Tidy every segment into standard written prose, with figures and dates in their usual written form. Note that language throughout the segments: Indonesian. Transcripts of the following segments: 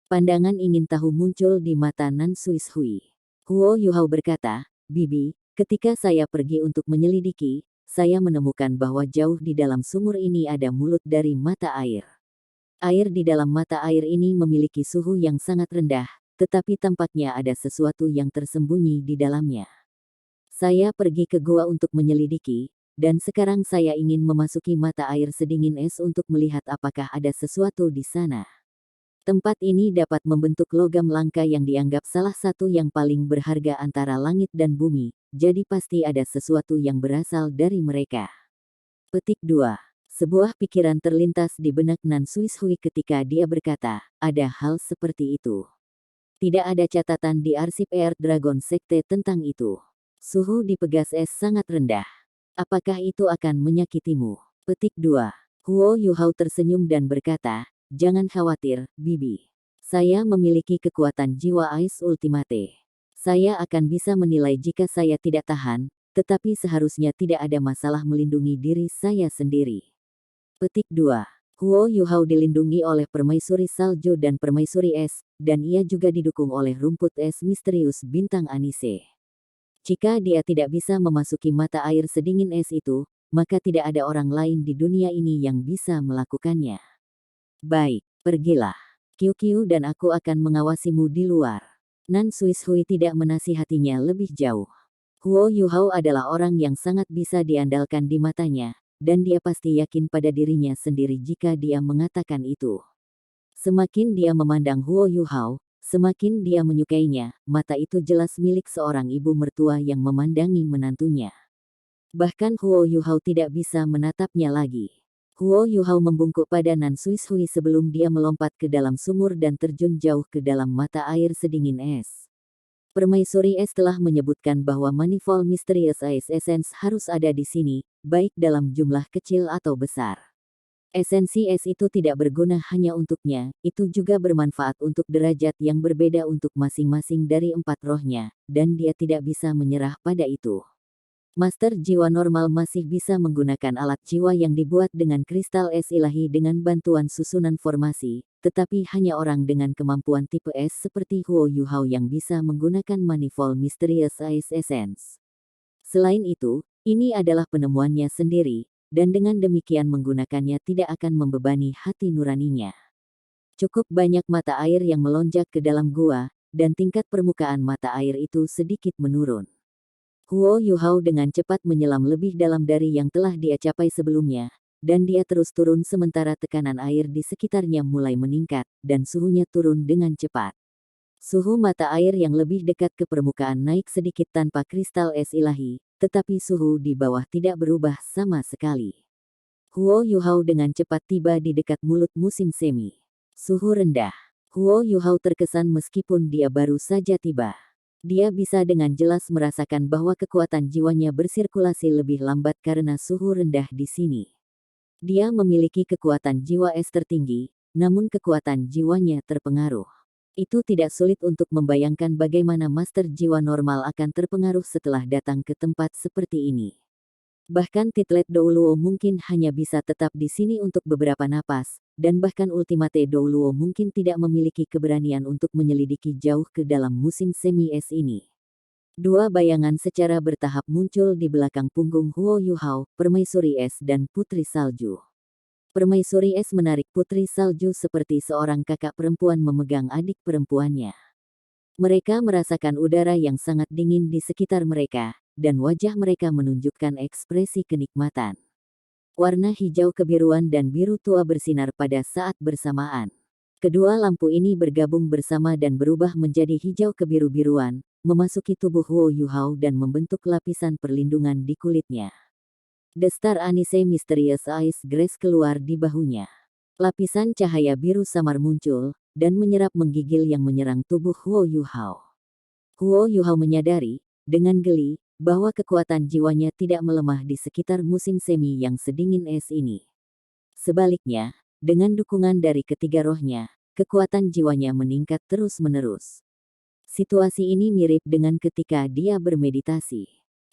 Pandangan ingin tahu muncul di mata Nan Xuishui. Huo Yuhao berkata, "Bibi, ketika saya pergi untuk menyelidiki, saya menemukan bahwa jauh di dalam sumur ini ada mulut dari mata air. Air di dalam mata air ini memiliki suhu yang sangat rendah, tetapi tampaknya ada sesuatu yang tersembunyi di dalamnya. Saya pergi ke gua untuk menyelidiki, dan sekarang saya ingin memasuki mata air sedingin es untuk melihat apakah ada sesuatu di sana. Tempat ini dapat membentuk logam langka yang dianggap salah satu yang paling berharga antara langit dan bumi, jadi pasti ada sesuatu yang berasal dari mereka." Petik 2. Sebuah pikiran terlintas di benak Nan Xuishui ketika dia berkata, ada hal seperti itu. Tidak ada catatan di arsip Earth Dragon Sekte tentang itu. Suhu di pegas es sangat rendah. Apakah itu akan menyakitimu? Petik 2. Huo Yuhao tersenyum dan berkata, "Jangan khawatir, Bibi. Saya memiliki kekuatan jiwa Ais Ultimate. Saya akan bisa menilai jika saya tidak tahan, tetapi seharusnya tidak ada masalah melindungi diri saya sendiri." Petik 2. Huo Yuhao dilindungi oleh permaisuri salju dan permaisuri es, dan ia juga didukung oleh rumput es misterius bintang Anise. Jika dia tidak bisa memasuki mata air sedingin es itu, maka tidak ada orang lain di dunia ini yang bisa melakukannya. "Baik, pergilah. Qiu dan aku akan mengawasimu di luar." Nan Xuishui tidak menasihatinya lebih jauh. Huo Yuhao adalah orang yang sangat bisa diandalkan di matanya, dan dia pasti yakin pada dirinya sendiri jika dia mengatakan itu. Semakin dia memandang Huo Yuhao, semakin dia menyukainya. Mata itu jelas milik seorang ibu mertua yang memandangi menantunya. Bahkan Huo Yuhao tidak bisa menatapnya lagi. Huo Yuhao membungkuk pada Nan Xuishui sebelum dia melompat ke dalam sumur dan terjun jauh ke dalam mata air sedingin es. Permaisuri es telah menyebutkan bahwa Manifold Mysterious Ice Essence harus ada di sini, baik dalam jumlah kecil atau besar. Esensi es itu tidak berguna hanya untuknya, itu juga bermanfaat untuk derajat yang berbeda untuk masing-masing dari 4 rohnya, dan dia tidak bisa menyerah pada itu. Master jiwa normal masih bisa menggunakan alat jiwa yang dibuat dengan kristal es ilahi dengan bantuan susunan formasi, tetapi hanya orang dengan kemampuan tipe es seperti Huo Yuhao yang bisa menggunakan Manifold Mysterious Ice Essence. Selain itu, ini adalah penemuannya sendiri, dan dengan demikian menggunakannya tidak akan membebani hati nuraninya. Cukup banyak mata air yang melonjak ke dalam gua, dan tingkat permukaan mata air itu sedikit menurun. Huo Yuhao dengan cepat menyelam lebih dalam dari yang telah dia capai sebelumnya, dan dia terus turun sementara tekanan air di sekitarnya mulai meningkat, dan suhunya turun dengan cepat. Suhu mata air yang lebih dekat ke permukaan naik sedikit tanpa kristal es ilahi, tetapi suhu di bawah tidak berubah sama sekali. Huo Yuhao dengan cepat tiba di dekat mulut musim semi. Suhu rendah. Huo Yuhao terkesan meskipun dia baru saja tiba. Dia bisa dengan jelas merasakan bahwa kekuatan jiwanya bersirkulasi lebih lambat karena suhu rendah di sini. Dia memiliki kekuatan jiwa es tertinggi, namun kekuatan jiwanya terpengaruh. Itu tidak sulit untuk membayangkan bagaimana master jiwa normal akan terpengaruh setelah datang ke tempat seperti ini. Bahkan Titlet Douluo mungkin hanya bisa tetap di sini untuk beberapa napas, dan bahkan Ultimate Douluo mungkin tidak memiliki keberanian untuk menyelidiki jauh ke dalam musim semi es ini. Dua bayangan secara bertahap muncul di belakang punggung Huo Yuhao, Permaisuri Es dan Putri Salju. Permaisuri Es menarik Putri Salju seperti seorang kakak perempuan memegang adik perempuannya. Mereka merasakan udara yang sangat dingin di sekitar mereka, dan wajah mereka menunjukkan ekspresi kenikmatan. Warna hijau kebiruan dan biru tua bersinar pada saat bersamaan. Kedua lampu ini bergabung bersama dan berubah menjadi hijau kebiru-biruan, memasuki tubuh Huo Yuhao dan membentuk lapisan perlindungan di kulitnya. The Star Anise Mysterious Ice Grace keluar di bahunya. Lapisan cahaya biru samar muncul, dan menyerap menggigil yang menyerang tubuh Huo Yuhao. Huo Yuhao menyadari, dengan geli, bahwa kekuatan jiwanya tidak melemah di sekitar musim semi yang sedingin es ini. Sebaliknya, dengan dukungan dari ketiga rohnya, kekuatan jiwanya meningkat terus-menerus. Situasi ini mirip dengan ketika dia bermeditasi.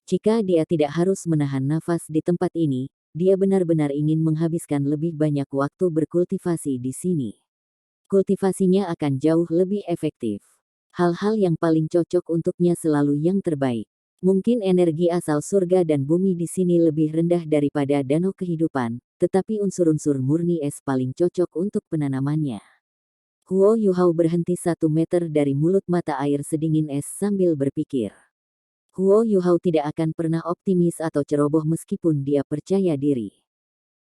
Jika dia tidak harus menahan nafas di tempat ini, dia benar-benar ingin menghabiskan lebih banyak waktu berkultivasi di sini. kultivasinya akan jauh lebih efektif. Hal-hal yang paling cocok untuknya selalu yang terbaik. Mungkin energi asal surga dan bumi di sini lebih rendah daripada danau kehidupan, tetapi unsur-unsur murni es paling cocok untuk penanamannya. Huo Yuhao berhenti 1 meter dari mulut mata air sedingin es sambil berpikir. Huo Yuhao tidak akan pernah optimis atau ceroboh meskipun dia percaya diri.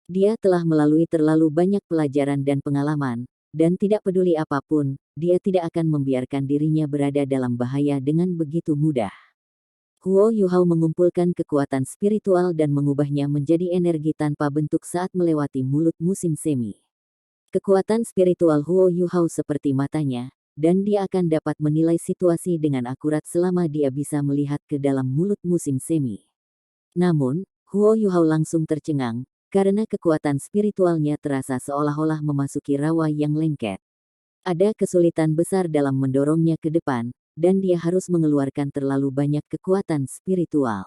Dia telah melalui terlalu banyak pelajaran dan pengalaman, dan tidak peduli apapun, dia tidak akan membiarkan dirinya berada dalam bahaya dengan begitu mudah. Huo Yuhao mengumpulkan kekuatan spiritual dan mengubahnya menjadi energi tanpa bentuk saat melewati mulut musim semi. Kekuatan spiritual Huo Yuhao seperti matanya, dan dia akan dapat menilai situasi dengan akurat selama dia bisa melihat ke dalam mulut musim semi. Namun, Huo Yuhao langsung tercengang, karena kekuatan spiritualnya terasa seolah-olah memasuki rawa yang lengket. Ada kesulitan besar dalam mendorongnya ke depan, dan dia harus mengeluarkan terlalu banyak kekuatan spiritual.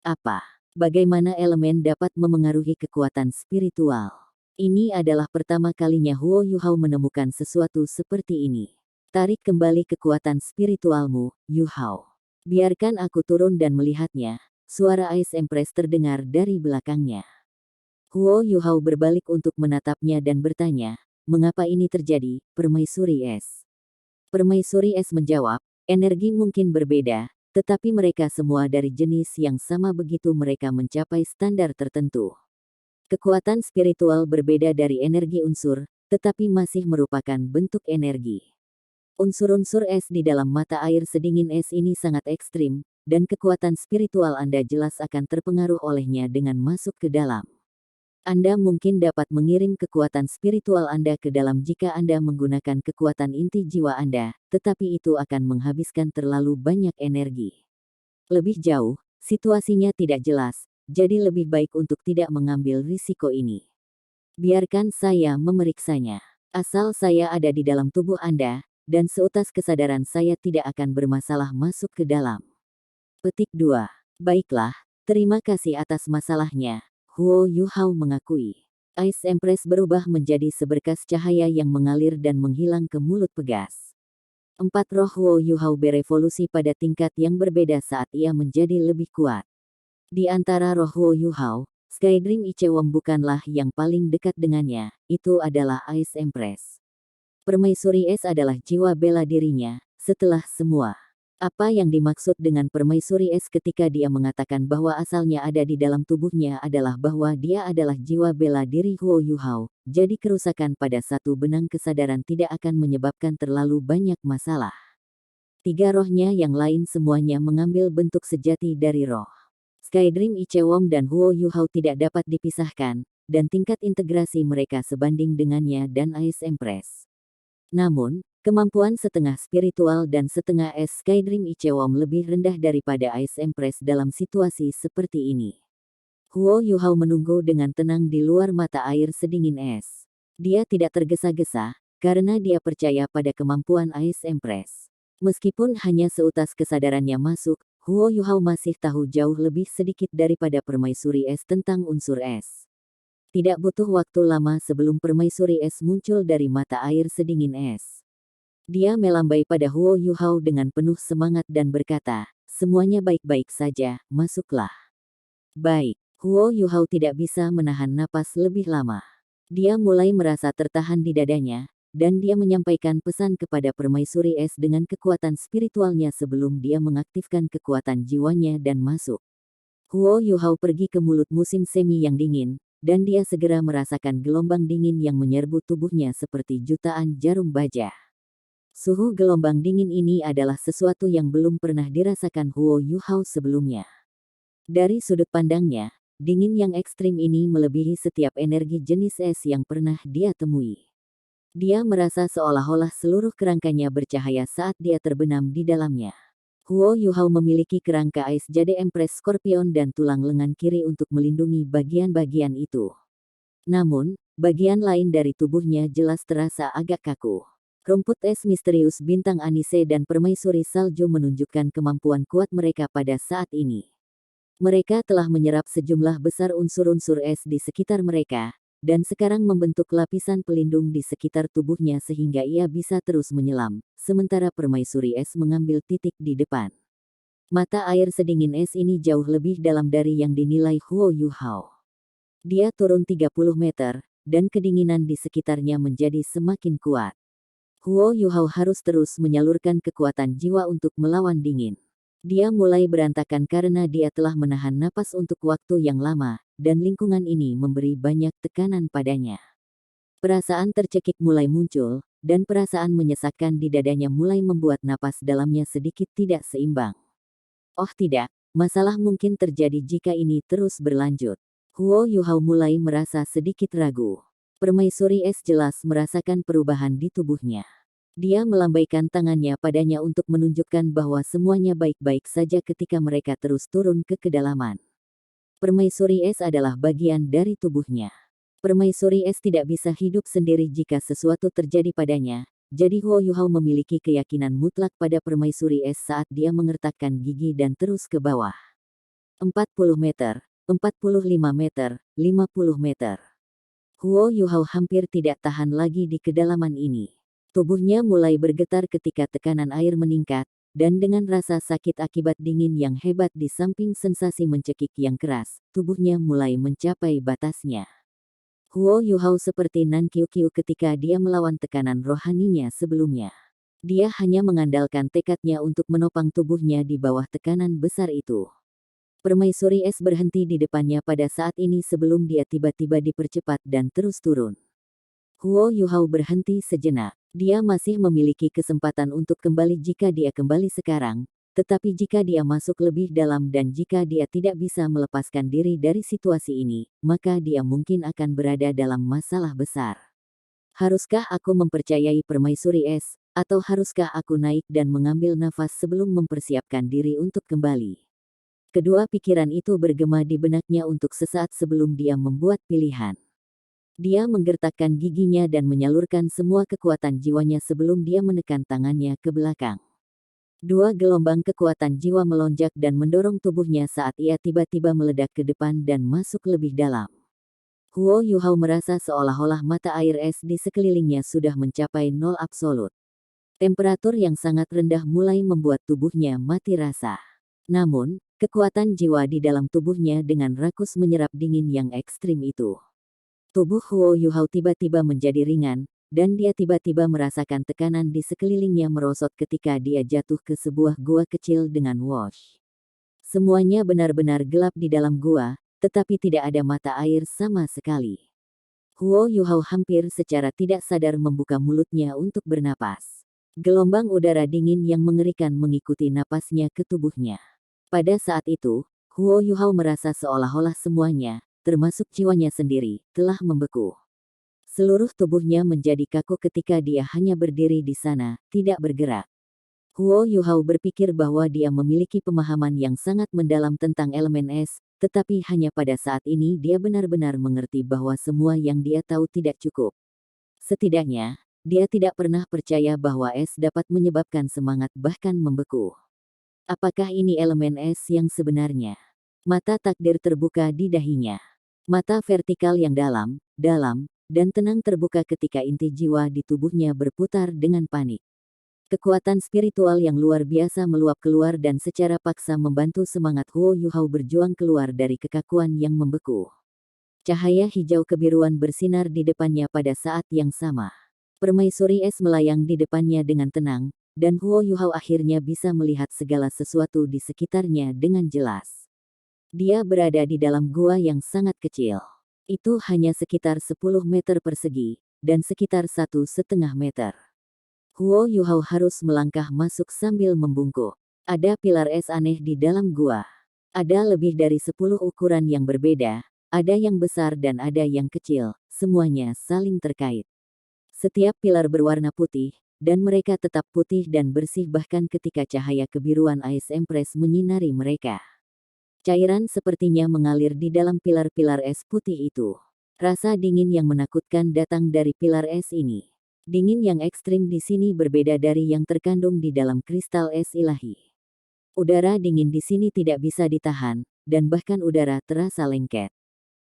Apa? Bagaimana elemen dapat memengaruhi kekuatan spiritual? Ini adalah pertama kalinya Huo Yuhao menemukan sesuatu seperti ini. Tarik kembali kekuatan spiritualmu, Yuhao. Biarkan aku turun dan melihatnya. Suara Ice Empress terdengar dari belakangnya. Huo Yuhao berbalik untuk menatapnya dan bertanya, mengapa ini terjadi, Permaisuri Es? Permaisuri Es menjawab, energi mungkin berbeda, tetapi mereka semua dari jenis yang sama begitu mereka mencapai standar tertentu. Kekuatan spiritual berbeda dari energi unsur, tetapi masih merupakan bentuk energi. Unsur-unsur es di dalam mata air sedingin es ini sangat ekstrim, dan kekuatan spiritual Anda jelas akan terpengaruh olehnya dengan masuk ke dalam. Anda mungkin dapat mengirim kekuatan spiritual Anda ke dalam jika Anda menggunakan kekuatan inti jiwa Anda, tetapi itu akan menghabiskan terlalu banyak energi. Lebih jauh, situasinya tidak jelas, jadi lebih baik untuk tidak mengambil risiko ini. Biarkan saya memeriksanya. Asal saya ada di dalam tubuh Anda, dan seutas kesadaran saya tidak akan bermasalah masuk ke dalam. Petik 2. Baiklah, terima kasih atas masalahnya, Huo Yuhao mengakui. Ice Empress berubah menjadi seberkas cahaya yang mengalir dan menghilang ke mulut pegas. 4 roh Huo Yuhao berevolusi pada tingkat yang berbeda saat ia menjadi lebih kuat. Di antara roh Huo Yuhao, Skydream Ichewon bukanlah yang paling dekat dengannya, itu adalah Ice Empress. Permaisuri Es adalah jiwa bela dirinya, setelah semua. Apa yang dimaksud dengan Permaisuri Es ketika dia mengatakan bahwa asalnya ada di dalam tubuhnya adalah bahwa dia adalah jiwa bela diri Huo Yuhao, jadi kerusakan pada satu benang kesadaran tidak akan menyebabkan terlalu banyak masalah. 3 rohnya yang lain semuanya mengambil bentuk sejati dari roh. Skydream Ichewon dan Huo Yuhao tidak dapat dipisahkan, dan tingkat integrasi mereka sebanding dengannya dan Ice Empress. Namun, kemampuan setengah spiritual dan setengah es Skydream Ichewon lebih rendah daripada Ice Empress dalam situasi seperti ini. Huo Yuhao menunggu dengan tenang di luar mata air sedingin es. Dia tidak tergesa-gesa, karena dia percaya pada kemampuan Ice Empress. Meskipun hanya seutas kesadarannya masuk, Huo Yuhao masih tahu jauh lebih sedikit daripada Permaisuri Es tentang unsur es. Tidak butuh waktu lama sebelum Permaisuri Es muncul dari mata air sedingin es. Dia melambai pada Huo Yuhao dengan penuh semangat dan berkata, semuanya baik-baik saja, masuklah. Baik, Huo Yuhao tidak bisa menahan napas lebih lama. Dia mulai merasa tertahan di dadanya, dan dia menyampaikan pesan kepada Permaisuri Es dengan kekuatan spiritualnya sebelum dia mengaktifkan kekuatan jiwanya dan masuk. Huo Yuhao pergi ke mulut musim semi yang dingin, dan dia segera merasakan gelombang dingin yang menyerbu tubuhnya seperti jutaan jarum baja. Suhu gelombang dingin ini adalah sesuatu yang belum pernah dirasakan Huo Yuhao sebelumnya. Dari sudut pandangnya, dingin yang ekstrim ini melebihi setiap energi jenis es yang pernah dia temui. Dia merasa seolah-olah seluruh kerangkanya bercahaya saat dia terbenam di dalamnya. Huo Yuhao memiliki kerangka Ice Jade Empress Scorpion dan tulang lengan kiri untuk melindungi bagian-bagian itu. Namun, bagian lain dari tubuhnya jelas terasa agak kaku. Rumput es misterius bintang Anise dan Permaisuri Salju menunjukkan kemampuan kuat mereka pada saat ini. Mereka telah menyerap sejumlah besar unsur-unsur es di sekitar mereka, dan sekarang membentuk lapisan pelindung di sekitar tubuhnya sehingga ia bisa terus menyelam, sementara permaisuri es mengambil titik di depan. Mata air sedingin es ini jauh lebih dalam dari yang dinilai Huo Yuhao. Dia turun 30 meter, dan kedinginan di sekitarnya menjadi semakin kuat. Huo Yuhao harus terus menyalurkan kekuatan jiwa untuk melawan dingin. Dia mulai berantakan karena dia telah menahan napas untuk waktu yang lama, dan lingkungan ini memberi banyak tekanan padanya. Perasaan tercekik mulai muncul, dan perasaan menyesakkan di dadanya mulai membuat napas dalamnya sedikit tidak seimbang. Oh tidak, masalah mungkin terjadi jika ini terus berlanjut. Huo Yuhao mulai merasa sedikit ragu. Permaisuri es jelas merasakan perubahan di tubuhnya. Dia melambaikan tangannya padanya untuk menunjukkan bahwa semuanya baik-baik saja ketika mereka terus turun ke kedalaman. Permaisuri es adalah bagian dari tubuhnya. Permaisuri es tidak bisa hidup sendiri jika sesuatu terjadi padanya, jadi Huo Yuhao memiliki keyakinan mutlak pada permaisuri es saat dia mengertakkan gigi dan terus ke bawah. 40 meter, 45 meter, 50 meter. Huo Yuhao hampir tidak tahan lagi di kedalaman ini. Tubuhnya mulai bergetar ketika tekanan air meningkat, dan dengan rasa sakit akibat dingin yang hebat di samping sensasi mencekik yang keras, tubuhnya mulai mencapai batasnya. Huo Yuhao seperti Nan Qiuqiu ketika dia melawan tekanan rohaninya sebelumnya. Dia hanya mengandalkan tekadnya untuk menopang tubuhnya di bawah tekanan besar itu. Permaisuri es berhenti di depannya pada saat ini sebelum dia tiba-tiba dipercepat dan terus turun. Huo Yuhao berhenti sejenak. Dia masih memiliki kesempatan untuk kembali jika dia kembali sekarang, tetapi jika dia masuk lebih dalam dan jika dia tidak bisa melepaskan diri dari situasi ini, maka dia mungkin akan berada dalam masalah besar. Haruskah aku mempercayai permaisuri es, atau haruskah aku naik dan mengambil nafas sebelum mempersiapkan diri untuk kembali? Kedua pikiran itu bergema di benaknya untuk sesaat sebelum dia membuat pilihan. Dia menggertakkan giginya dan menyalurkan semua kekuatan jiwanya sebelum dia menekan tangannya ke belakang. Dua gelombang kekuatan jiwa melonjak dan mendorong tubuhnya saat ia tiba-tiba meledak ke depan dan masuk lebih dalam. Huo Yuhao merasa seolah-olah mata air es di sekelilingnya sudah mencapai nol absolut. Temperatur yang sangat rendah mulai membuat tubuhnya mati rasa. Namun, kekuatan jiwa di dalam tubuhnya dengan rakus menyerap dingin yang ekstrim itu. Tubuh Huo Yuhao tiba-tiba menjadi ringan, dan dia tiba-tiba merasakan tekanan di sekelilingnya merosot ketika dia jatuh ke sebuah gua kecil dengan wash. Semuanya benar-benar gelap di dalam gua, tetapi tidak ada mata air sama sekali. Huo Yuhao hampir secara tidak sadar membuka mulutnya untuk bernapas. Gelombang udara dingin yang mengerikan mengikuti napasnya ke tubuhnya. Pada saat itu, Huo Yuhao merasa seolah-olah semuanya, termasuk jiwanya sendiri, telah membeku. Seluruh tubuhnya menjadi kaku ketika dia hanya berdiri di sana, tidak bergerak. Huo Yuhao berpikir bahwa dia memiliki pemahaman yang sangat mendalam tentang elemen es, tetapi hanya pada saat ini dia benar-benar mengerti bahwa semua yang dia tahu tidak cukup. Setidaknya, dia tidak pernah percaya bahwa es dapat menyebabkan semangat bahkan membeku. Apakah ini elemen es yang sebenarnya? Mata takdir terbuka di dahinya. Mata vertikal yang dalam, dan tenang terbuka ketika inti jiwa di tubuhnya berputar dengan panik. Kekuatan spiritual yang luar biasa meluap keluar dan secara paksa membantu semangat Huo Yuhao berjuang keluar dari kekakuan yang membeku. Cahaya hijau kebiruan bersinar di depannya pada saat yang sama. Permaisuri es melayang di depannya dengan tenang, dan Huo Yuhao akhirnya bisa melihat segala sesuatu di sekitarnya dengan jelas. Dia berada di dalam gua yang sangat kecil. Itu hanya sekitar 10 meter persegi, dan sekitar 1,5 meter. Huo Yuhao harus melangkah masuk sambil membungkuk. Ada pilar es aneh di dalam gua. Ada lebih dari 10 ukuran yang berbeda, ada yang besar dan ada yang kecil, semuanya saling terkait. Setiap pilar berwarna putih, dan mereka tetap putih dan bersih bahkan ketika cahaya kebiruan Ice Empress menyinari mereka. Cairan sepertinya mengalir di dalam pilar-pilar es putih itu. Rasa dingin yang menakutkan datang dari pilar es ini. Dingin yang ekstrim di sini berbeda dari yang terkandung di dalam kristal es ilahi. Udara dingin di sini tidak bisa ditahan, dan bahkan udara terasa lengket.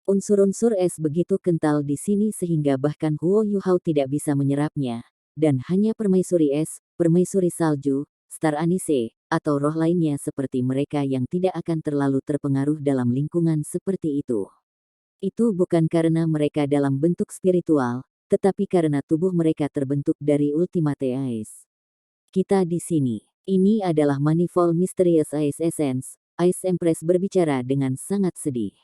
Unsur-unsur es begitu kental di sini sehingga bahkan Huo Yuhao tidak bisa menyerapnya. Dan hanya permaisuri es, permaisuri salju, Star Anise, atau roh lainnya seperti mereka yang tidak akan terlalu terpengaruh dalam lingkungan seperti itu. Itu bukan karena mereka dalam bentuk spiritual, tetapi karena tubuh mereka terbentuk dari Ultimate Ice. Kita di sini. Ini adalah Manifold Mysterious Ice Essence. Ice Empress berbicara dengan sangat sedih.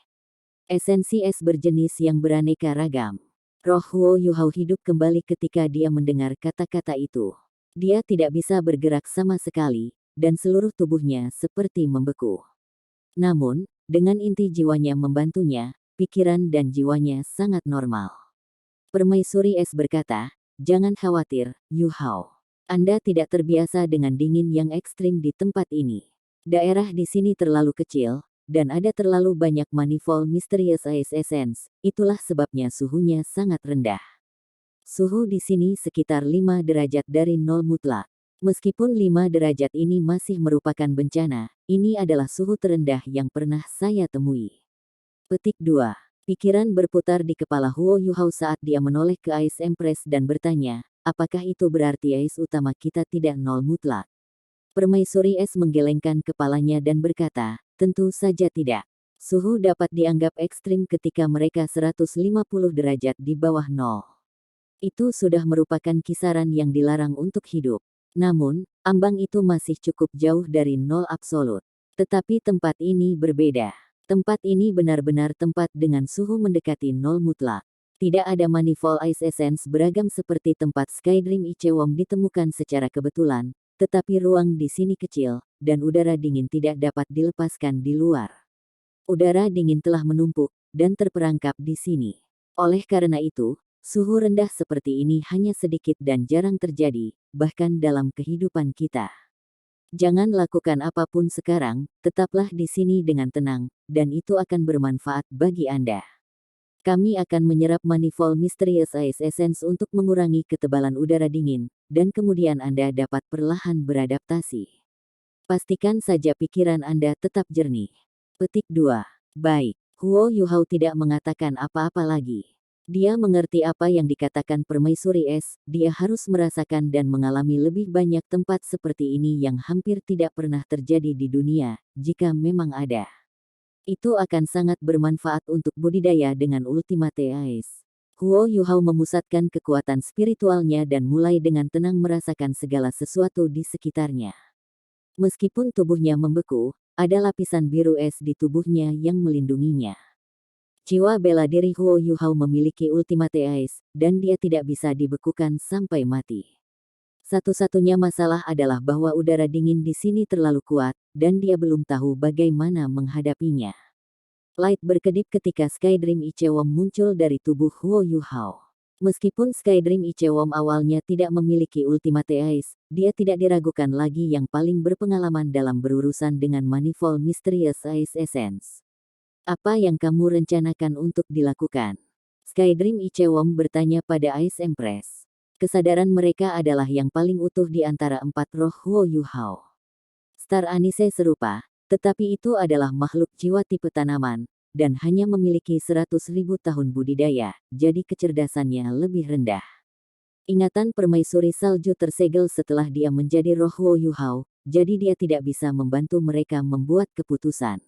Esensi es berjenis yang beraneka ragam. Roh Huo Yuhao hidup kembali ketika dia mendengar kata-kata itu. Dia tidak bisa bergerak sama sekali, dan seluruh tubuhnya seperti membeku. Namun, dengan inti jiwanya membantunya, pikiran dan jiwanya sangat normal. Permaisuri es berkata, "Jangan khawatir, Yuhao. Anda tidak terbiasa dengan dingin yang ekstrim di tempat ini. Daerah di sini terlalu kecil, dan ada terlalu banyak Manifold Mysterious Ice Essence, itulah sebabnya suhunya sangat rendah. Suhu di sini sekitar 5 derajat dari nol mutlak. Meskipun 5 derajat ini masih merupakan bencana, ini adalah suhu terendah yang pernah saya temui." Petik 2. Pikiran berputar di kepala Huo Yuhao saat dia menoleh ke Ice Empress dan bertanya, apakah itu berarti Ice utama kita tidak nol mutlak? Permaisuri es menggelengkan kepalanya dan berkata, tentu saja tidak. Suhu dapat dianggap ekstrim ketika mereka 150 derajat di bawah nol. Itu sudah merupakan kisaran yang dilarang untuk hidup. Namun, ambang itu masih cukup jauh dari nol absolut. Tetapi tempat ini berbeda. Tempat ini benar-benar tempat dengan suhu mendekati nol mutlak. Tidak ada Manifold Ice Essence beragam seperti tempat Skydream Ichewon ditemukan secara kebetulan, tetapi ruang di sini kecil, dan udara dingin tidak dapat dilepaskan di luar. Udara dingin telah menumpuk, dan terperangkap di sini. Oleh karena itu, suhu rendah seperti ini hanya sedikit dan jarang terjadi, bahkan dalam kehidupan kita. Jangan lakukan apapun sekarang, tetaplah di sini dengan tenang, dan itu akan bermanfaat bagi Anda. Kami akan menyerap Manifold Mysterious Ice Essence untuk mengurangi ketebalan udara dingin, dan kemudian Anda dapat perlahan beradaptasi. Pastikan saja pikiran Anda tetap jernih. Petik 2. Baik, Huo Yuhao tidak mengatakan apa-apa lagi. Dia mengerti apa yang dikatakan permaisuri es, dia harus merasakan dan mengalami lebih banyak tempat seperti ini yang hampir tidak pernah terjadi di dunia, jika memang ada. Itu akan sangat bermanfaat untuk budidaya dengan Ultimate Ice. Huo Yuhao memusatkan kekuatan spiritualnya dan mulai dengan tenang merasakan segala sesuatu di sekitarnya. Meskipun tubuhnya membeku, ada lapisan biru es di tubuhnya yang melindunginya. Jiwa bela diri Huo Yuhao memiliki Ultimate Ice, dan dia tidak bisa dibekukan sampai mati. Satu-satunya masalah adalah bahwa udara dingin di sini terlalu kuat, dan dia belum tahu bagaimana menghadapinya. Light berkedip ketika Skydream Ichewon muncul dari tubuh Huo Yuhao. Meskipun Skydream Ichewon awalnya tidak memiliki Ultimate Ice, dia tidak diragukan lagi yang paling berpengalaman dalam berurusan dengan Manifold Mysterious Ice Essence. Apa yang kamu rencanakan untuk dilakukan? Skydream Ichewon bertanya pada Ice Empress. Kesadaran mereka adalah yang paling utuh di antara 4 roh Huo Yuhao. Star Anise serupa, tetapi itu adalah makhluk jiwa tipe tanaman, dan hanya memiliki 100.000 tahun budidaya, jadi kecerdasannya lebih rendah. Ingatan permaisuri salju tersegel setelah dia menjadi roh Huo Yuhao, jadi dia tidak bisa membantu mereka membuat keputusan.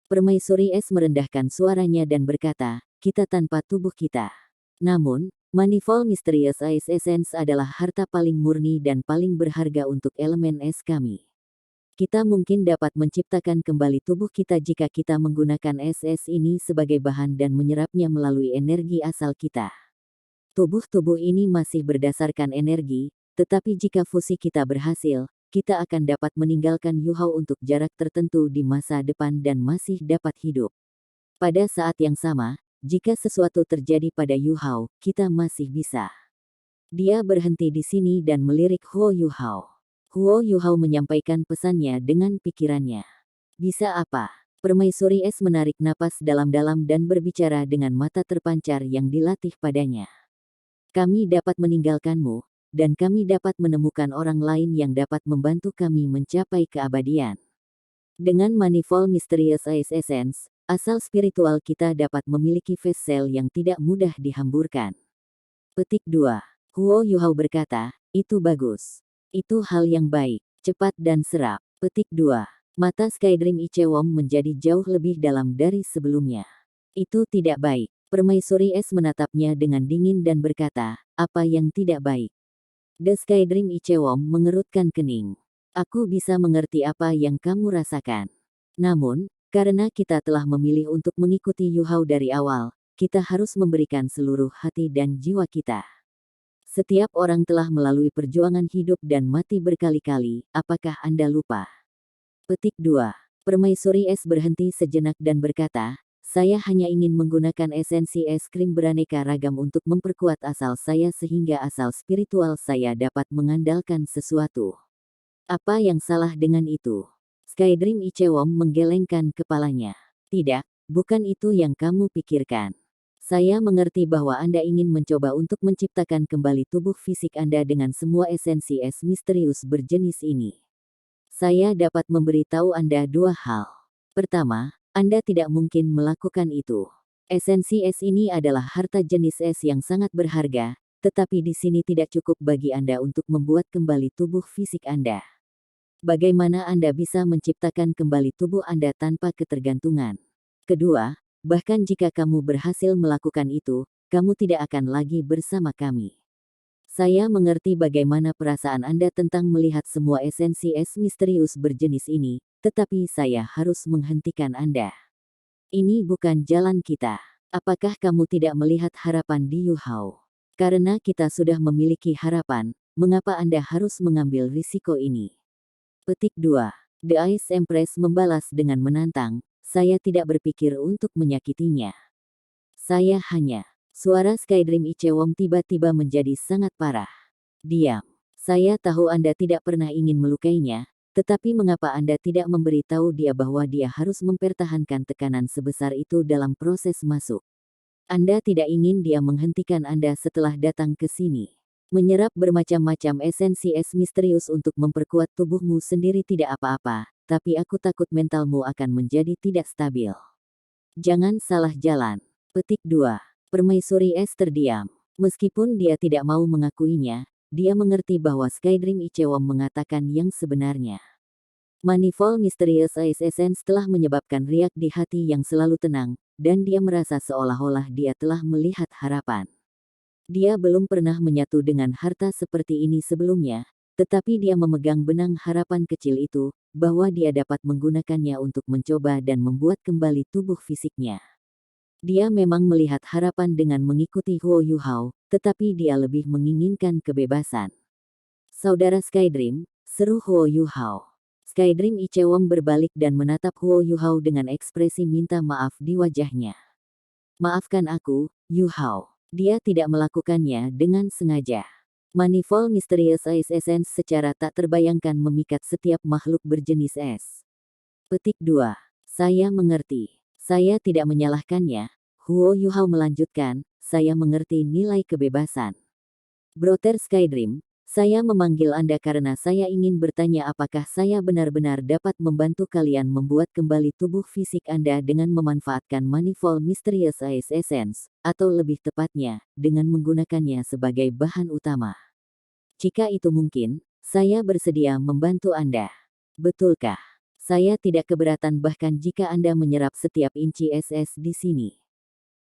Permaisuri es merendahkan suaranya dan berkata, kita tanpa tubuh kita. Namun, Manifold Mysterious Ice Essence adalah harta paling murni dan paling berharga untuk elemen es kami. Kita mungkin dapat menciptakan kembali tubuh kita jika kita menggunakan es ini sebagai bahan dan menyerapnya melalui energi asal kita. Tubuh-tubuh ini masih berdasarkan energi, tetapi jika fusi kita berhasil, kita akan dapat meninggalkan Yuhao untuk jarak tertentu di masa depan dan masih dapat hidup. Pada saat yang sama, jika sesuatu terjadi pada Yuhao, kita masih bisa. Dia berhenti di sini dan melirik Huo Yuhao. Huo Yuhao menyampaikan pesannya dengan pikirannya. Bisa apa? Permaisuri es menarik napas dalam-dalam dan berbicara dengan mata terpancar yang dilatih padanya. Kami dapat meninggalkanmu, dan kami dapat menemukan orang lain yang dapat membantu kami mencapai keabadian. Dengan Manifold Mysterious Ice Essence, asal spiritual kita dapat memiliki face cell yang tidak mudah dihamburkan. Petik 2. Huo Yuhao berkata, itu bagus. Itu hal yang baik, cepat dan serap. Petik 2. Mata Skydream Ichewon menjadi jauh lebih dalam dari sebelumnya. Itu tidak baik. Permaisuri Es menatapnya dengan dingin dan berkata, apa yang tidak baik? The Skydream Ichewon mengerutkan kening. Aku bisa mengerti apa yang kamu rasakan. Namun, karena kita telah memilih untuk mengikuti Yuhao dari awal, kita harus memberikan seluruh hati dan jiwa kita. Setiap orang telah melalui perjuangan hidup dan mati berkali-kali, apakah Anda lupa? Petik 2. Permaisuri Es berhenti sejenak dan berkata, saya hanya ingin menggunakan esensi es krim beraneka ragam untuk memperkuat asal saya sehingga asal spiritual saya dapat mengandalkan sesuatu. Apa yang salah dengan itu? Skydream Ichewon menggelengkan kepalanya. Tidak, bukan itu yang kamu pikirkan. Saya mengerti bahwa Anda ingin mencoba untuk menciptakan kembali tubuh fisik Anda dengan semua esensi es misterius berjenis ini. Saya dapat memberitahu Anda dua hal. Pertama, Anda tidak mungkin melakukan itu. Esensi es ini adalah harta jenis es yang sangat berharga, tetapi di sini tidak cukup bagi Anda untuk membuat kembali tubuh fisik Anda. Bagaimana Anda bisa menciptakan kembali tubuh Anda tanpa ketergantungan? Kedua, bahkan jika kamu berhasil melakukan itu, kamu tidak akan lagi bersama kami. Saya mengerti bagaimana perasaan Anda tentang melihat semua esensi es misterius berjenis ini, tetapi saya harus menghentikan Anda. Ini bukan jalan kita. Apakah kamu tidak melihat harapan di Yuhao? Karena kita sudah memiliki harapan, mengapa Anda harus mengambil risiko ini? Petik 2. The Ice Empress membalas dengan menantang, saya tidak berpikir untuk menyakitinya. Saya hanya... Suara Skydream Ichewon tiba-tiba menjadi sangat parah. Diam. Saya tahu Anda tidak pernah ingin melukainya, tetapi mengapa Anda tidak memberitahu dia bahwa dia harus mempertahankan tekanan sebesar itu dalam proses masuk? Anda tidak ingin dia menghentikan Anda setelah datang ke sini. Menyerap bermacam-macam esensi es misterius untuk memperkuat tubuhmu sendiri tidak apa-apa, tapi aku takut mentalmu akan menjadi tidak stabil. Jangan salah jalan. Petik 2. Permaisuri Es terdiam. Meskipun dia tidak mau mengakuinya, dia mengerti bahwa Skydream Ichewon mengatakan yang sebenarnya. Manifold Mysterious Ice Essence telah menyebabkan riak di hati yang selalu tenang, dan dia merasa seolah-olah dia telah melihat harapan. Dia belum pernah menyatu dengan harta seperti ini sebelumnya, tetapi dia memegang benang harapan kecil itu, bahwa dia dapat menggunakannya untuk mencoba dan membuat kembali tubuh fisiknya. Dia memang melihat harapan dengan mengikuti Huo Yuhao, tetapi dia lebih menginginkan kebebasan. Saudara Skydream, seru Huo Yuhao. Skydream Ichewon berbalik dan menatap Huo Yuhao dengan ekspresi minta maaf di wajahnya. Maafkan aku, Yuhao. Dia tidak melakukannya dengan sengaja. Manifold Mysterious Ice Essence secara tak terbayangkan memikat setiap makhluk berjenis es. Petik 2. Saya mengerti. Saya tidak menyalahkannya. Huo Yuhao melanjutkan, saya mengerti nilai kebebasan. Brother Skydream, saya memanggil Anda karena saya ingin bertanya apakah saya benar-benar dapat membantu kalian membuat kembali tubuh fisik Anda dengan memanfaatkan Manifold Mysterious Ice Essence, atau lebih tepatnya, dengan menggunakannya sebagai bahan utama. Jika itu mungkin, saya bersedia membantu Anda. Betulkah? Saya tidak keberatan bahkan jika Anda menyerap setiap inci SS di sini.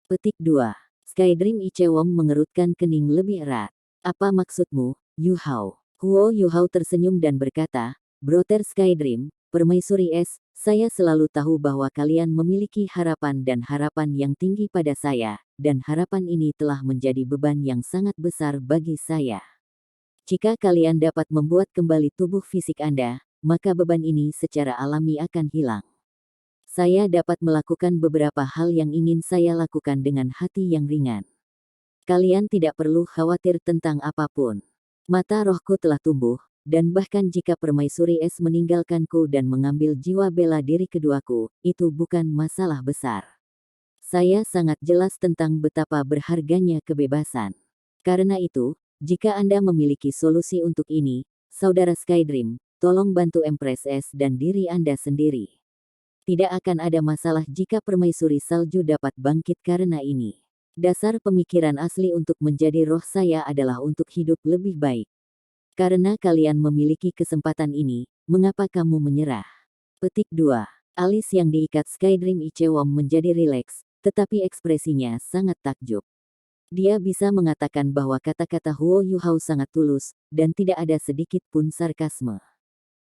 Petik 2. Skydream Ichewon mengerutkan kening lebih erat. Apa maksudmu, Yuhao? Huo Yuhao tersenyum dan berkata, Brother Skydream, Permaisuri Es, saya selalu tahu bahwa kalian memiliki harapan dan harapan yang tinggi pada saya, dan harapan ini telah menjadi beban yang sangat besar bagi saya. Jika kalian dapat membuat kembali tubuh fisik Anda, maka beban ini secara alami akan hilang. Saya dapat melakukan beberapa hal yang ingin saya lakukan dengan hati yang ringan. Kalian tidak perlu khawatir tentang apapun. Mata rohku telah tumbuh, dan bahkan jika Permaisuri Es meninggalkanku dan mengambil jiwa bela diri keduaku, itu bukan masalah besar. Saya sangat jelas tentang betapa berharganya kebebasan. Karena itu, jika Anda memiliki solusi untuk ini, Saudara Skydream, tolong bantu Empress S dan diri Anda sendiri. Tidak akan ada masalah jika permaisuri salju dapat bangkit karena ini. Dasar pemikiran asli untuk menjadi roh saya adalah untuk hidup lebih baik. Karena kalian memiliki kesempatan ini, mengapa kamu menyerah? Petik 2. Alis yang diikat Skydream Ichewon menjadi rileks, tetapi ekspresinya sangat takjub. Dia bisa mengatakan bahwa kata-kata Huo Yuhao sangat tulus, dan tidak ada sedikit pun sarkasme.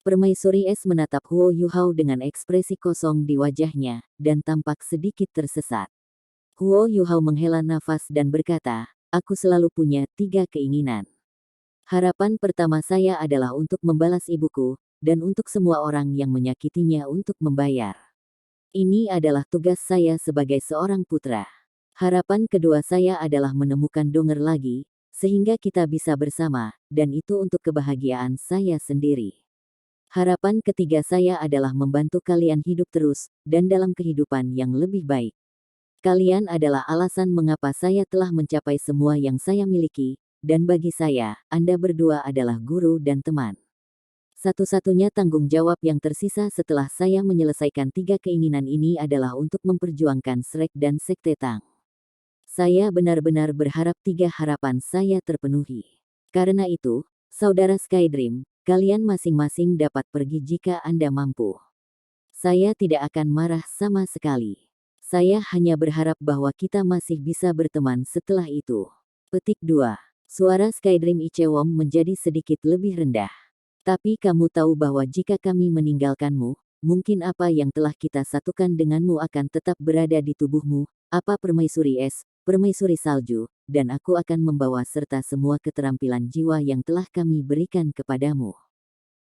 Permaisuri Es menatap Huo Yuhao dengan ekspresi kosong di wajahnya, dan tampak sedikit tersesat. Huo Yuhao menghela nafas dan berkata, aku selalu punya 3 keinginan. Harapan pertama saya adalah untuk membalas ibuku, dan untuk semua orang yang menyakitinya untuk membayar. Ini adalah tugas saya sebagai seorang putra. Harapan kedua saya adalah menemukan Donger lagi, sehingga kita bisa bersama, dan itu untuk kebahagiaan saya sendiri. Harapan ketiga saya adalah membantu kalian hidup terus, dan dalam kehidupan yang lebih baik. Kalian adalah alasan mengapa saya telah mencapai semua yang saya miliki, dan bagi saya, Anda berdua adalah guru dan teman. Satu-satunya tanggung jawab yang tersisa setelah saya menyelesaikan 3 keinginan ini adalah untuk memperjuangkan Shrek dan Sekte Tang. Saya benar-benar berharap 3 harapan saya terpenuhi. Karena itu, saudara Skydream, kalian masing-masing dapat pergi jika Anda mampu. Saya tidak akan marah sama sekali. Saya hanya berharap bahwa kita masih bisa berteman setelah itu. Petik 2. Suara Skydream Ichewon menjadi sedikit lebih rendah. Tapi kamu tahu bahwa jika kami meninggalkanmu, mungkin apa yang telah kita satukan denganmu akan tetap berada di tubuhmu, apa permaisuri es, permaisuri salju, dan aku akan membawa serta semua keterampilan jiwa yang telah kami berikan kepadamu.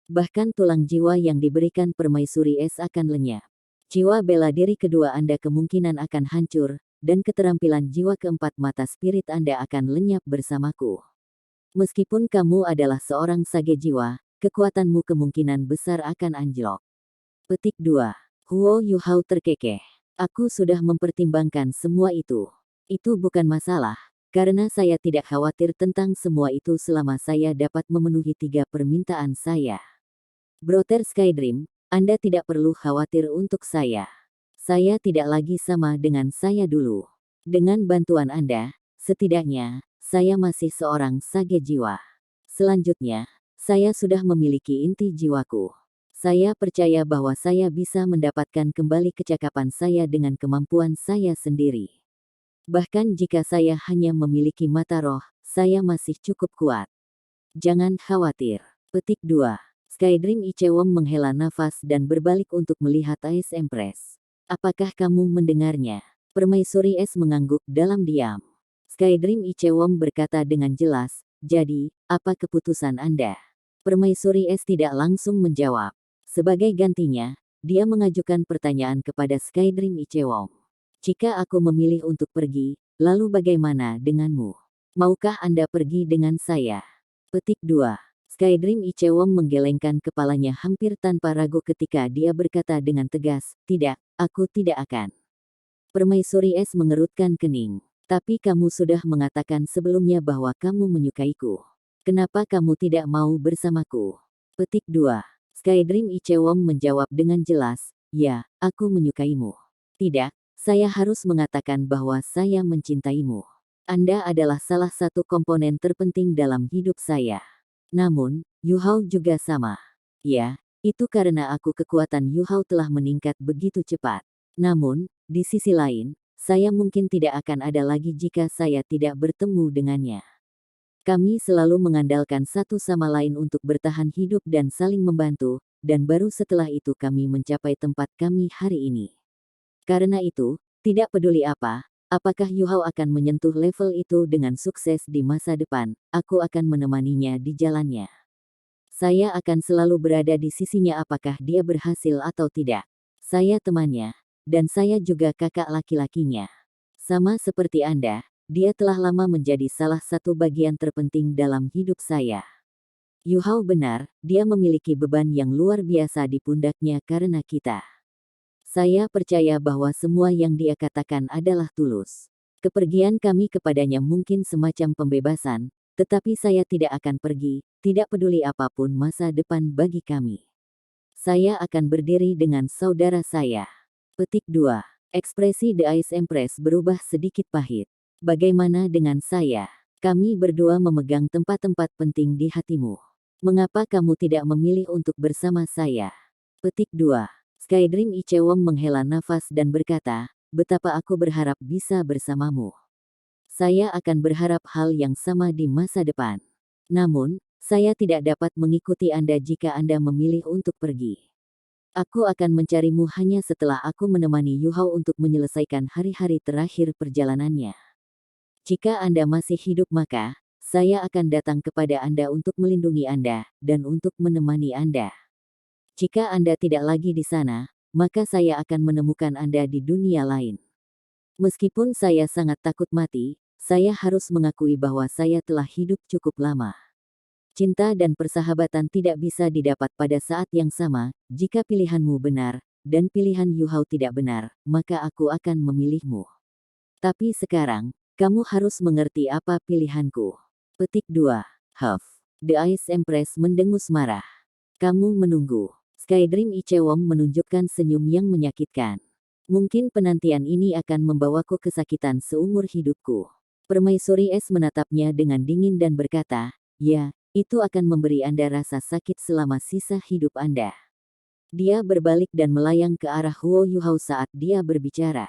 Bahkan tulang jiwa yang diberikan permaisuri es akan lenyap. Jiwa bela diri kedua Anda kemungkinan akan hancur, dan keterampilan jiwa keempat mata spirit Anda akan lenyap bersamaku. Meskipun kamu adalah seorang sage jiwa, kekuatanmu kemungkinan besar akan anjlok. Petik 2. Huo Yuhao terkekeh. Aku sudah mempertimbangkan semua itu. Itu bukan masalah, karena saya tidak khawatir tentang semua itu selama saya dapat memenuhi 3 permintaan saya. Brother Skydream, Anda tidak perlu khawatir untuk saya. Saya tidak lagi sama dengan saya dulu. Dengan bantuan Anda, setidaknya, saya masih seorang sage jiwa. Selanjutnya, saya sudah memiliki inti jiwaku. Saya percaya bahwa saya bisa mendapatkan kembali kecakapan saya dengan kemampuan saya sendiri. Bahkan jika saya hanya memiliki mata roh, saya masih cukup kuat. Jangan khawatir. Petik 2. Skydream Ichewon menghela nafas dan berbalik untuk melihat Ice Empress. Apakah kamu mendengarnya? Permaisuri Es mengangguk dalam diam. Skydream Ichewon berkata dengan jelas, jadi, apa keputusan Anda? Permaisuri Es tidak langsung menjawab. Sebagai gantinya, dia mengajukan pertanyaan kepada Skydream Ichewon. Jika aku memilih untuk pergi, lalu bagaimana denganmu? Maukah Anda pergi dengan saya? Petik 2. Skydream Ichewon menggelengkan kepalanya hampir tanpa ragu ketika dia berkata dengan tegas, tidak, aku tidak akan. Permaisuri Es mengerutkan kening. Tapi kamu sudah mengatakan sebelumnya bahwa kamu menyukaiku. Kenapa kamu tidak mau bersamaku? Petik 2. Skydream Ichewon menjawab dengan jelas, ya, aku menyukaimu. Tidak, saya harus mengatakan bahwa saya mencintaimu. Anda adalah salah satu komponen terpenting dalam hidup saya. Namun, Yuhao juga sama. Ya, itu karena kekuatan Yuhao telah meningkat begitu cepat. Namun, di sisi lain, saya mungkin tidak akan ada lagi jika saya tidak bertemu dengannya. Kami selalu mengandalkan satu sama lain untuk bertahan hidup dan saling membantu, dan baru setelah itu kami mencapai tempat kami hari ini. Karena itu, tidak peduli apakah Yuhao akan menyentuh level itu dengan sukses di masa depan, aku akan menemaninya di jalannya. Saya akan selalu berada di sisinya apakah dia berhasil atau tidak. Saya temannya, dan saya juga kakak laki-lakinya. Sama seperti Anda, dia telah lama menjadi salah satu bagian terpenting dalam hidup saya. Yuhao benar, dia memiliki beban yang luar biasa di pundaknya karena kita. Saya percaya bahwa semua yang dia katakan adalah tulus. Kepergian kami kepadanya mungkin semacam pembebasan, tetapi saya tidak akan pergi, tidak peduli apapun masa depan bagi kami. Saya akan berdiri dengan saudara saya. Petik 2. Ekspresi The Ice Empress berubah sedikit pahit. Bagaimana dengan saya? Kami berdua memegang tempat-tempat penting di hatimu. Mengapa kamu tidak memilih untuk bersama saya? Petik 2. Skydream Ichewon menghela nafas dan berkata, betapa aku berharap bisa bersamamu. Saya akan berharap hal yang sama di masa depan. Namun, saya tidak dapat mengikuti Anda jika Anda memilih untuk pergi. Aku akan mencarimu hanya setelah aku menemani Yu Hao untuk menyelesaikan hari-hari terakhir perjalanannya. Jika Anda masih hidup maka, saya akan datang kepada Anda untuk melindungi Anda, dan untuk menemani Anda. Jika Anda tidak lagi di sana, maka saya akan menemukan Anda di dunia lain. Meskipun saya sangat takut mati, saya harus mengakui bahwa saya telah hidup cukup lama. Cinta dan persahabatan tidak bisa didapat pada saat yang sama. Jika pilihanmu benar, dan pilihan Yu Hao tidak benar, maka aku akan memilihmu. Tapi sekarang, kamu harus mengerti apa pilihanku. Petik 2. Huff. The Ice Empress mendengus marah. Kamu menunggu. Skydream Ichewon menunjukkan senyum yang menyakitkan. Mungkin penantian ini akan membawaku kesakitan seumur hidupku. Permaisuri Es menatapnya dengan dingin dan berkata, ya, itu akan memberi Anda rasa sakit selama sisa hidup Anda. Dia berbalik dan melayang ke arah Huo Yu Hao saat dia berbicara.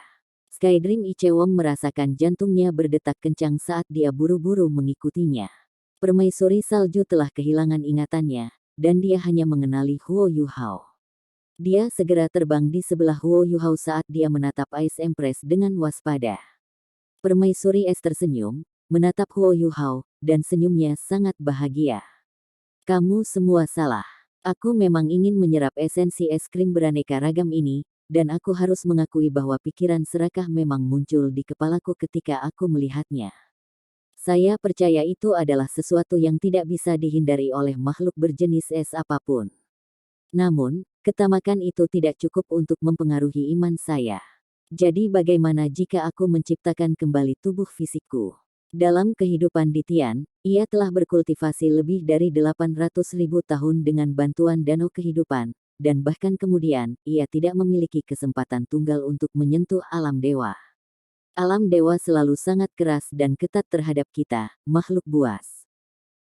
Skydream Ichewon merasakan jantungnya berdetak kencang saat dia buru-buru mengikutinya. Permaisuri salju telah kehilangan ingatannya, dan dia hanya mengenali Huo Yu Hao. Dia segera terbang di sebelah Huo Yu Hao saat dia menatap Ice Empress dengan waspada. Permaisuri Es tersenyum, menatap Huo Yu Hao, dan senyumnya sangat bahagia. Kamu semua salah. Aku memang ingin menyerap esensi es krim beraneka ragam ini, dan aku harus mengakui bahwa pikiran serakah memang muncul di kepalaku ketika aku melihatnya. Saya percaya itu adalah sesuatu yang tidak bisa dihindari oleh makhluk berjenis es apapun. Namun, ketamakan itu tidak cukup untuk mempengaruhi iman saya. Jadi bagaimana jika aku menciptakan kembali tubuh fisikku? Dalam kehidupan di Tian, ia telah berkultivasi lebih dari 800.000 tahun dengan bantuan danau kehidupan, dan bahkan kemudian, ia tidak memiliki kesempatan tunggal untuk menyentuh alam dewa. Alam dewa selalu sangat keras dan ketat terhadap kita, makhluk buas.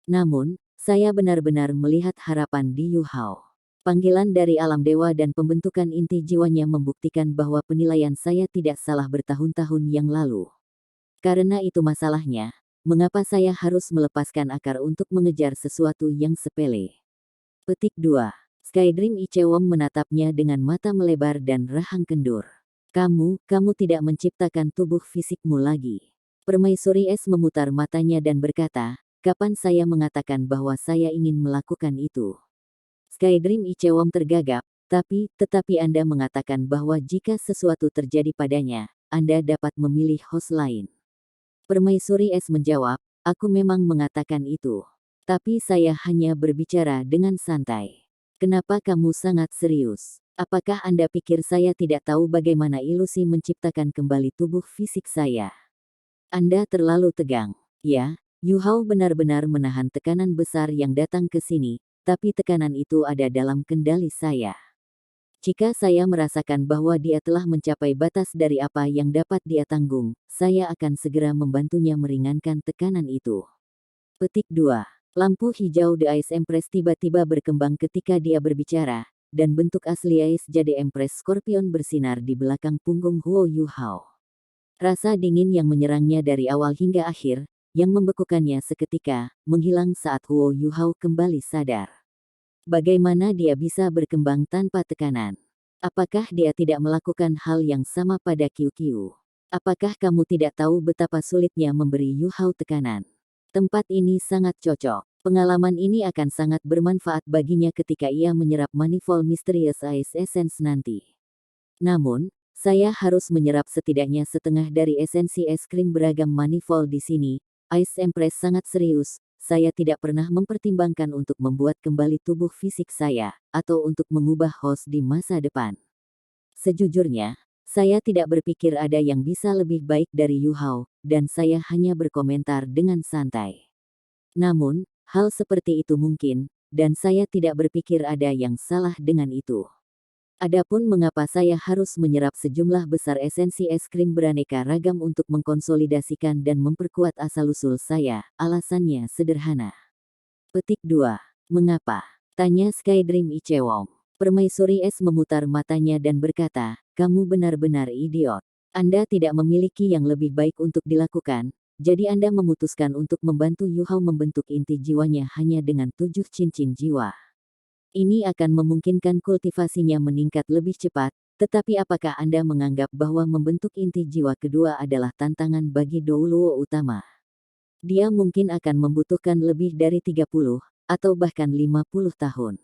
Namun, saya benar-benar melihat harapan di Yu Hao. Panggilan dari alam dewa dan pembentukan inti jiwanya membuktikan bahwa penilaian saya tidak salah bertahun-tahun yang lalu. Karena itu masalahnya, mengapa saya harus melepaskan akar untuk mengejar sesuatu yang sepele? Petik 2. Skydream Ichewon menatapnya dengan mata melebar dan rahang kendur. Kamu tidak menciptakan tubuh fisikmu lagi. Permaisuri Es memutar matanya dan berkata, kapan saya mengatakan bahwa saya ingin melakukan itu? Skydream Ichewon tergagap, tetapi Anda mengatakan bahwa jika sesuatu terjadi padanya, Anda dapat memilih host lain. Permaisuri Es menjawab, aku memang mengatakan itu. Tapi saya hanya berbicara dengan santai. Kenapa kamu sangat serius? Apakah Anda pikir saya tidak tahu bagaimana ilusi menciptakan kembali tubuh fisik saya? Anda terlalu tegang. Ya, Yu Hao benar-benar menahan tekanan besar yang datang ke sini, tapi tekanan itu ada dalam kendali saya. Jika saya merasakan bahwa dia telah mencapai batas dari apa yang dapat dia tanggung, saya akan segera membantunya meringankan tekanan itu. Petik 2. Lampu hijau The Ice Empress tiba-tiba berkembang ketika dia berbicara, dan bentuk asli Ice Jade Empress Scorpion bersinar di belakang punggung Huo Yu Hao. Rasa dingin yang menyerangnya dari awal hingga akhir, yang membekukannya seketika, menghilang saat Huo Yu Hao kembali sadar. Bagaimana dia bisa berkembang tanpa tekanan? Apakah dia tidak melakukan hal yang sama pada QQ? Apakah kamu tidak tahu betapa sulitnya memberi Yu Hao tekanan? Tempat ini sangat cocok. Pengalaman ini akan sangat bermanfaat baginya ketika ia menyerap Manifold Mysterious Ice Essence nanti. Namun, saya harus menyerap setidaknya setengah dari esensi es krim beragam Manifold di sini. Ice Empress sangat serius. Saya tidak pernah mempertimbangkan untuk membuat kembali tubuh fisik saya, atau untuk mengubah host di masa depan. Sejujurnya, saya tidak berpikir ada yang bisa lebih baik dari Yu Hao, dan saya hanya berkomentar dengan santai. Namun, hal seperti itu mungkin, dan saya tidak berpikir ada yang salah dengan itu. Adapun mengapa saya harus menyerap sejumlah besar esensi es krim beraneka ragam untuk mengkonsolidasikan dan memperkuat asal-usul saya, alasannya sederhana. Petik 2. Mengapa? Tanya Skydream Ichewong. Permaisuri es memutar matanya dan berkata, kamu benar-benar idiot. Anda tidak memiliki yang lebih baik untuk dilakukan, jadi Anda memutuskan untuk membantu Yu Hao membentuk inti jiwanya hanya dengan 7 cincin jiwa. Ini akan memungkinkan kultivasinya meningkat lebih cepat, tetapi apakah Anda menganggap bahwa membentuk inti jiwa kedua adalah tantangan bagi Douluo utama? Dia mungkin akan membutuhkan lebih dari 30, atau bahkan 50 tahun.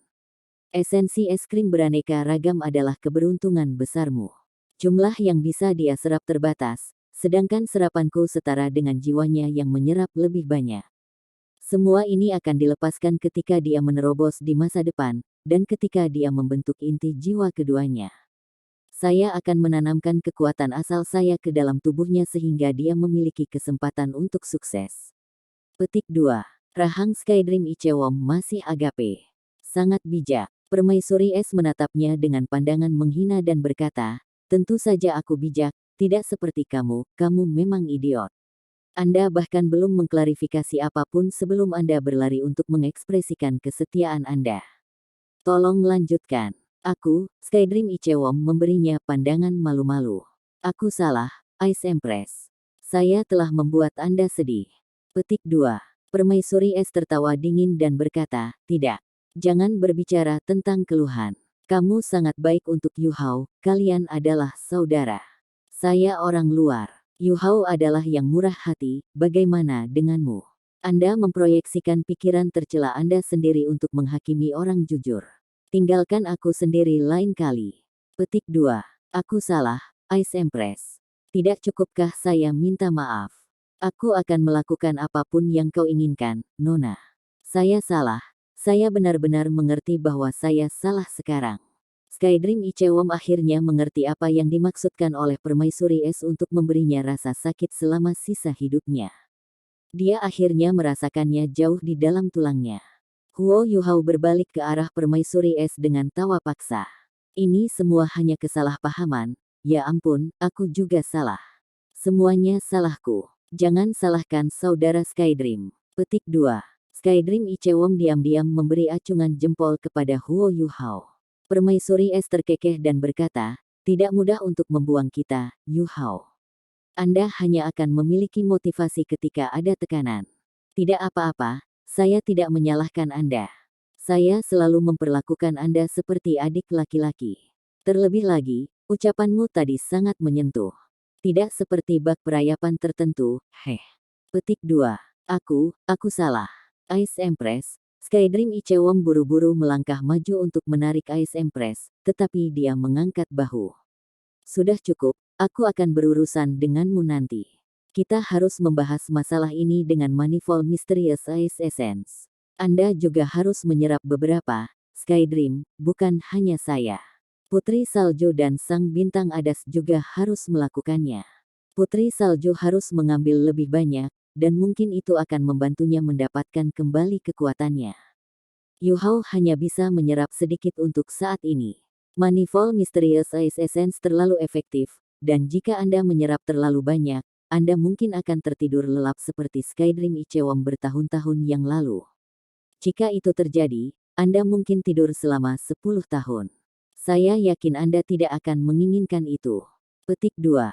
Esensi es krim beraneka ragam adalah keberuntungan besarmu. Jumlah yang bisa dia serap terbatas, sedangkan serapanku setara dengan jiwanya yang menyerap lebih banyak. Semua ini akan dilepaskan ketika dia menerobos di masa depan, dan ketika dia membentuk inti jiwa keduanya. Saya akan menanamkan kekuatan asal saya ke dalam tubuhnya sehingga dia memiliki kesempatan untuk sukses. Petik 2. Rahang Skydream Ichewong masih agape. Sangat bijak. Permaisuri es menatapnya dengan pandangan menghina dan berkata, tentu saja aku bijak, tidak seperti kamu memang idiot. Anda bahkan belum mengklarifikasi apapun sebelum Anda berlari untuk mengekspresikan kesetiaan Anda. Tolong lanjutkan. Aku, Skydream Ichewong memberinya pandangan malu-malu. Aku salah, Ice Empress. Saya telah membuat Anda sedih. Petik 2. Permaisuri es tertawa dingin dan berkata, tidak. Jangan berbicara tentang keluhan. Kamu sangat baik untuk Yu Hao, kalian adalah saudara. Saya orang luar. Yu Hao adalah yang murah hati, bagaimana denganmu? Anda memproyeksikan pikiran tercela Anda sendiri untuk menghakimi orang jujur. Tinggalkan aku sendiri lain kali. Petik 2. Aku salah, Ice Empress. Tidak cukupkah saya minta maaf? Aku akan melakukan apapun yang kau inginkan, Nona. Saya salah. Saya benar-benar mengerti bahwa saya salah sekarang. Skydream Ichewong akhirnya mengerti apa yang dimaksudkan oleh Permaisuri es untuk memberinya rasa sakit selama sisa hidupnya. Dia akhirnya merasakannya jauh di dalam tulangnya. Huo Yuhao berbalik ke arah Permaisuri es dengan tawa paksa. Ini semua hanya kesalahpahaman, ya ampun, aku juga salah. Semuanya salahku. Jangan salahkan saudara Skydream. Petik 2. Skydream Ichewong diam-diam memberi acungan jempol kepada Huo Yuhao. Permaisuri es terkekeh dan berkata, tidak mudah untuk membuang kita, Yu Hao. Anda hanya akan memiliki motivasi ketika ada tekanan. Tidak apa-apa, saya tidak menyalahkan Anda. Saya selalu memperlakukan Anda seperti adik laki-laki. Terlebih lagi, ucapanmu tadi sangat menyentuh. Tidak seperti bak perayapan tertentu, heh. Petik 2. Aku salah. Ice Empress. Skydream Ichewong buru-buru melangkah maju untuk menarik Ice Empress, tetapi dia mengangkat bahu. Sudah cukup, aku akan berurusan denganmu nanti. Kita harus membahas masalah ini dengan Manifold Mysterious Ice Essence. Anda juga harus menyerap beberapa, Skydream, bukan hanya saya. Putri Salju dan Sang Bintang Adas juga harus melakukannya. Putri Salju harus mengambil lebih banyak, dan mungkin itu akan membantunya mendapatkan kembali kekuatannya. Yu Hao hanya bisa menyerap sedikit untuk saat ini. Manifold Mysterious Ice Essence terlalu efektif, dan jika Anda menyerap terlalu banyak, Anda mungkin akan tertidur lelap seperti Skydream Ichewong bertahun-tahun yang lalu. Jika itu terjadi, Anda mungkin tidur selama 10 tahun. Saya yakin Anda tidak akan menginginkan itu. Petik 2.